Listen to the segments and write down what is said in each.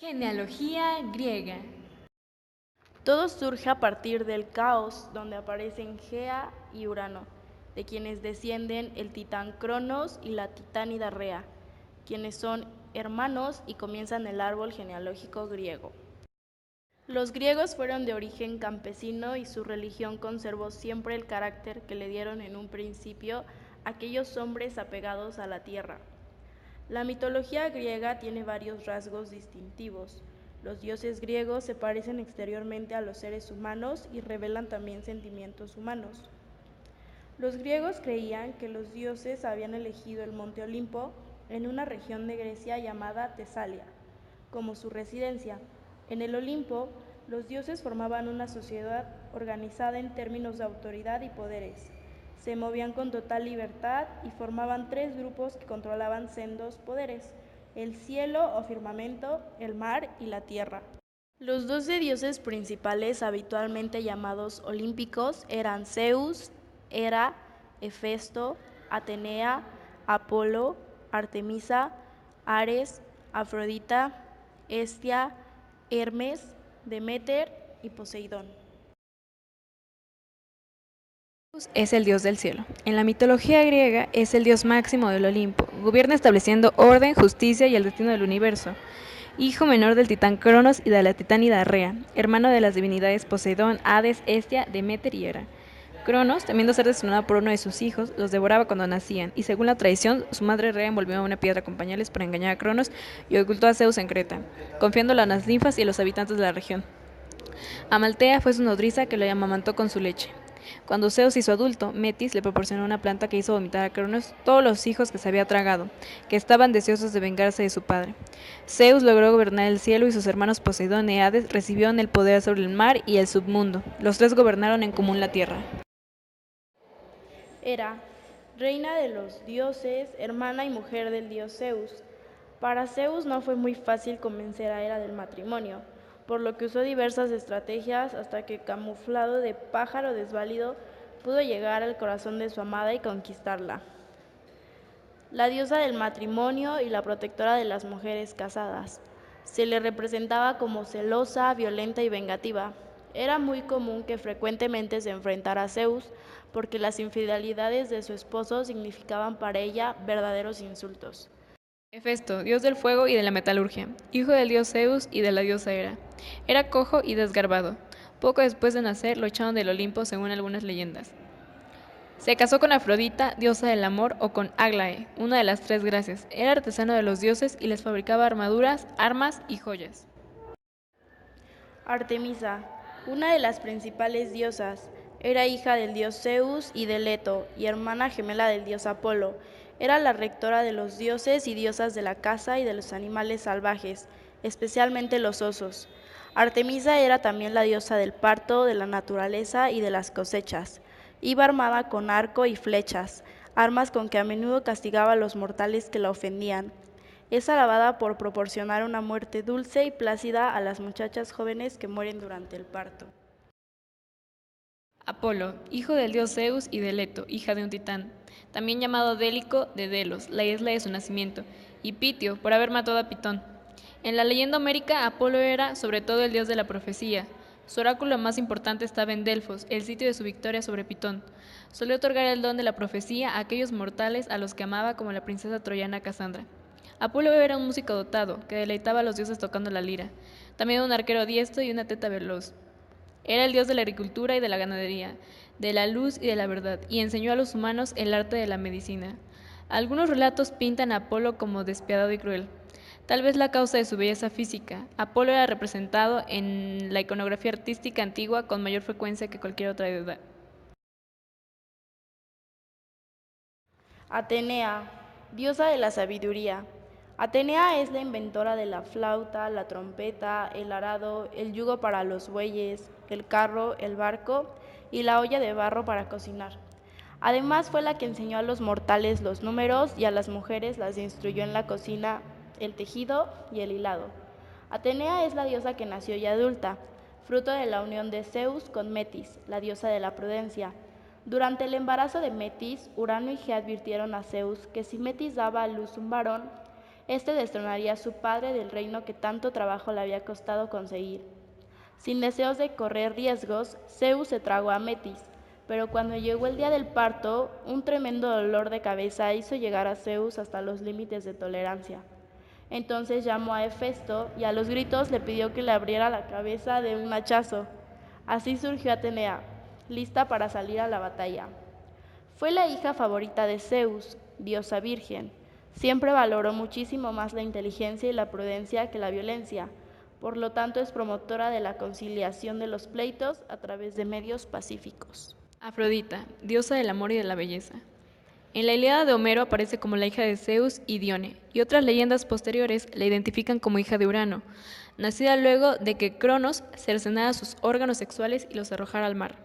Genealogía griega. Todo surge a partir del caos, donde aparecen Gea y Urano, de quienes descienden el titán Cronos y la titánida Rea, quienes son hermanos y comienzan el árbol genealógico griego. Los griegos fueron de origen campesino y su religión conservó siempre el carácter que le dieron en un principio aquellos hombres apegados a la tierra. La mitología griega tiene varios rasgos distintivos. Los dioses griegos se parecen exteriormente a los seres humanos y revelan también sentimientos humanos. Los griegos creían que los dioses habían elegido el monte Olimpo en una región de Grecia llamada Tesalia como su residencia. En el Olimpo, los dioses formaban una sociedad organizada en términos de autoridad y poderes. Se movían con total libertad y formaban tres grupos que controlaban sendos poderes: el cielo o firmamento, el mar y la tierra. Los 12 dioses principales, habitualmente llamados olímpicos, eran Zeus, Hera, Hefesto, Atenea, Apolo, Artemisa, Ares, Afrodita, Hestia, Hermes, Deméter y Poseidón. Zeus es el dios del cielo. En la mitología griega es el dios máximo del Olimpo. Gobierna estableciendo orden, justicia y el destino del universo. Hijo menor del titán Cronos y de la titánida Rea, hermano de las divinidades Poseidón, Hades, Hestia, Deméter y Hera. Cronos, temiendo ser destrozado por uno de sus hijos, los devoraba cuando nacían, y según la tradición, su madre Rea envolvió a una piedra con pañales para engañar a Cronos y ocultó a Zeus en Creta, confiándolo a las ninfas y a los habitantes de la región. Amaltea fue su nodriza que lo amamantó con su leche. Cuando Zeus hizo adulto, Metis le proporcionó una planta que hizo vomitar a Cronos todos los hijos que se había tragado, que estaban deseosos de vengarse de su padre. Zeus logró gobernar el cielo y sus hermanos Poseidón y Hades recibieron el poder sobre el mar y el submundo. Los tres gobernaron en común la tierra. Hera, reina de los dioses, hermana y mujer del dios Zeus. Para Zeus no fue muy fácil convencer a Hera del matrimonio, por lo que usó diversas estrategias hasta que, camuflado de pájaro desválido, pudo llegar al corazón de su amada y conquistarla. La diosa del matrimonio y la protectora de las mujeres casadas. Se le representaba como celosa, violenta y vengativa. Era muy común que frecuentemente se enfrentara a Zeus, porque las infidelidades de su esposo significaban para ella verdaderos insultos. Hefesto, dios del fuego y de la metalurgia, hijo del dios Zeus y de la diosa Hera. Era cojo y desgarbado. Poco después de nacer lo echaron del Olimpo según algunas leyendas. Se casó con Afrodita, diosa del amor, o con Aglae, una de las tres gracias. Era artesano de los dioses y les fabricaba armaduras, armas y joyas. Artemisa, una de las principales diosas, era hija del dios Zeus y de Leto, y hermana gemela del dios Apolo. Era la rectora de los dioses y diosas de la caza y de los animales salvajes, especialmente los osos. Artemisa era también la diosa del parto, de la naturaleza y de las cosechas. Iba armada con arco y flechas, armas con que a menudo castigaba a los mortales que la ofendían. Es alabada por proporcionar una muerte dulce y plácida a las muchachas jóvenes que mueren durante el parto. Apolo, hijo del dios Zeus y de Leto, hija de un titán, también llamado Délico de Delos, la isla de su nacimiento, y Pitio, por haber matado a Pitón. En la leyenda homérica, Apolo era, sobre todo, el dios de la profecía. Su oráculo más importante estaba en Delfos, el sitio de su victoria sobre Pitón. Solía otorgar el don de la profecía a aquellos mortales a los que amaba, como la princesa troyana Casandra. Apolo era un músico dotado, que deleitaba a los dioses tocando la lira, también un arquero diestro y una teta veloz. Era el dios de la agricultura y de la ganadería, de la luz y de la verdad, y enseñó a los humanos el arte de la medicina. Algunos relatos pintan a Apolo como despiadado y cruel. Tal vez la causa de su belleza física. Apolo era representado en la iconografía artística antigua con mayor frecuencia que cualquier otra deidad. Atenea, diosa de la sabiduría. Atenea es la inventora de la flauta, la trompeta, el arado, el yugo para los bueyes, el carro, el barco y la olla de barro para cocinar. Además fue la que enseñó a los mortales los números y a las mujeres las instruyó en la cocina, el tejido y el hilado. Atenea es la diosa que nació ya adulta, fruto de la unión de Zeus con Metis, la diosa de la prudencia. Durante el embarazo de Metis, Urano y Gea advirtieron a Zeus que si Metis daba a luz un varón, Este destronaría a su padre del reino que tanto trabajo le había costado conseguir. Sin deseos de correr riesgos, Zeus se tragó a Metis, pero cuando llegó el día del parto, un tremendo dolor de cabeza hizo llegar a Zeus hasta los límites de tolerancia. Entonces llamó a Hefesto y a los gritos le pidió que le abriera la cabeza de un hachazo. Así surgió Atenea, lista para salir a la batalla. Fue la hija favorita de Zeus, diosa virgen. Siempre valoró muchísimo más la inteligencia y la prudencia que la violencia. Por lo tanto, es promotora de la conciliación de los pleitos a través de medios pacíficos. Afrodita, diosa del amor y de la belleza. En la Ilíada de Homero aparece como la hija de Zeus y Dione, y otras leyendas posteriores la identifican como hija de Urano, nacida luego de que Cronos cercenara sus órganos sexuales y los arrojara al mar.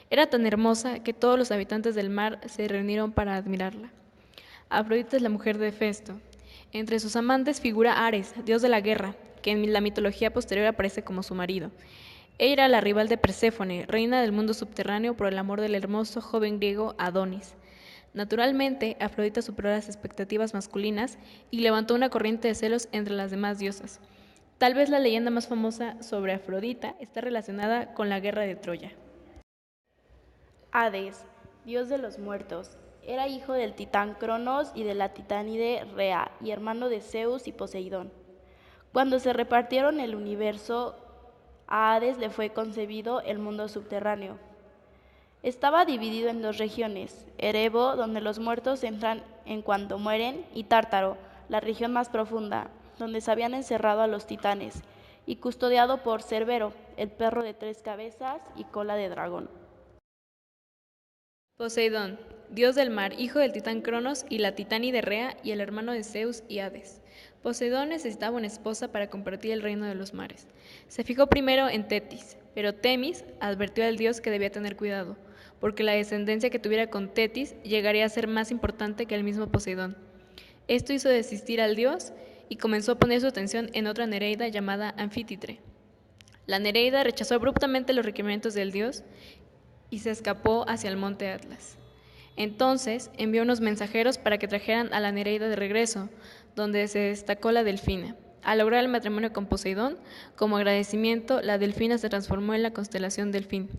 Era tan hermosa que todos los habitantes del mar se reunieron para admirarla. Afrodita es la mujer de Hefesto. Entre sus amantes figura Ares, dios de la guerra, que en la mitología posterior aparece como su marido. Ella era la rival de Perséfone, reina del mundo subterráneo por el amor del hermoso joven griego Adonis. Naturalmente, Afrodita superó las expectativas masculinas y levantó una corriente de celos entre las demás diosas. Tal vez la leyenda más famosa sobre Afrodita está relacionada con la guerra de Troya. Hades, dios de los muertos, era hijo del titán Cronos y de la titánide Rea, y hermano de Zeus y Poseidón. Cuando se repartieron el universo, a Hades le fue concebido el mundo subterráneo. Estaba dividido en dos regiones, Erebo, donde los muertos entran en cuanto mueren, y Tártaro, la región más profunda, donde se habían encerrado a los titanes, y custodiado por Cerbero, el perro de 3 cabezas y cola de dragón. Poseidón, dios del mar, hijo del titán Cronos y la titánide Rea y el hermano de Zeus y Hades. Poseidón necesitaba una esposa para compartir el reino de los mares. Se fijó primero en Tetis, pero Temis advirtió al dios que debía tener cuidado, porque la descendencia que tuviera con Tetis llegaría a ser más importante que el mismo Poseidón. Esto hizo desistir al dios y comenzó a poner su atención en otra Nereida llamada Anfítitre. La Nereida rechazó abruptamente los requerimientos del dios y se escapó hacia el monte Atlas. Entonces envió unos mensajeros para que trajeran a la Nereida de regreso, donde se destacó la Delfina. Al lograr el matrimonio con Poseidón, como agradecimiento, la Delfina se transformó en la constelación Delfín.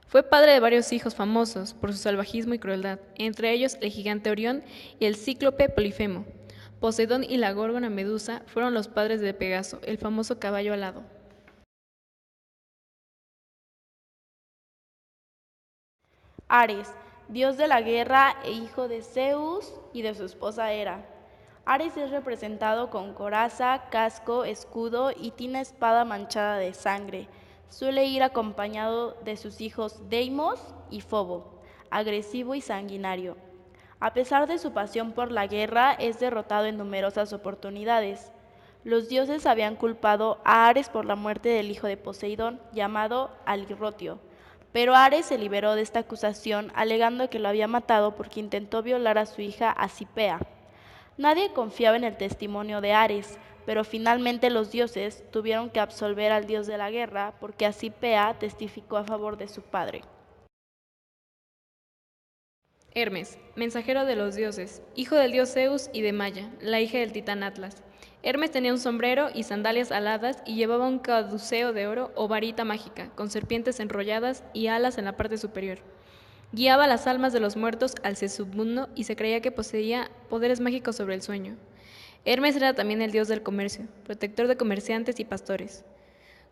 Fue padre de varios hijos famosos por su salvajismo y crueldad, entre ellos el gigante Orión y el cíclope Polifemo. Poseidón y la górgona Medusa fueron los padres de Pegaso, el famoso caballo alado. Ares, dios de la guerra e hijo de Zeus y de su esposa Hera. Ares es representado con coraza, casco, escudo y tiene espada manchada de sangre. Suele ir acompañado de sus hijos Deimos y Fobo, agresivo y sanguinario. A pesar de su pasión por la guerra, es derrotado en numerosas oportunidades. Los dioses habían culpado a Ares por la muerte del hijo de Poseidón, llamado Alirrotio, pero Ares se liberó de esta acusación alegando que lo había matado porque intentó violar a su hija Asipea. Nadie confiaba en el testimonio de Ares, pero finalmente los dioses tuvieron que absolver al dios de la guerra porque Asipea testificó a favor de su padre. Hermes, mensajero de los dioses, hijo del dios Zeus y de Maya, la hija del titán Atlas. Hermes tenía un sombrero y sandalias aladas y llevaba un caduceo de oro o varita mágica, con serpientes enrolladas y alas en la parte superior. Guiaba las almas de los muertos al submundo y se creía que poseía poderes mágicos sobre el sueño. Hermes era también el dios del comercio, protector de comerciantes y pastores.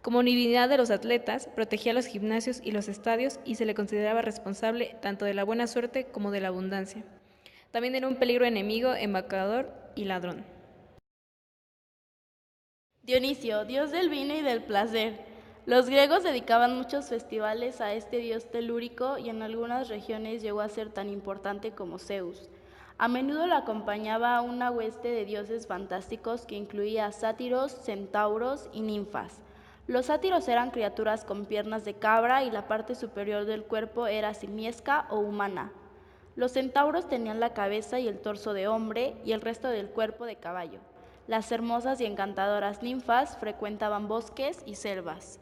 Como unidad de los atletas, protegía los gimnasios y los estadios y se le consideraba responsable tanto de la buena suerte como de la abundancia. También era un peligro enemigo, embaucador y ladrón. Dionisio, dios del vino y del placer. Los griegos dedicaban muchos festivales a este dios telúrico y en algunas regiones llegó a ser tan importante como Zeus. A menudo lo acompañaba una hueste de dioses fantásticos que incluía sátiros, centauros y ninfas. Los sátiros eran criaturas con piernas de cabra y la parte superior del cuerpo era simiesca o humana. Los centauros tenían la cabeza y el torso de hombre y el resto del cuerpo de caballo. Las hermosas y encantadoras ninfas frecuentaban bosques y selvas.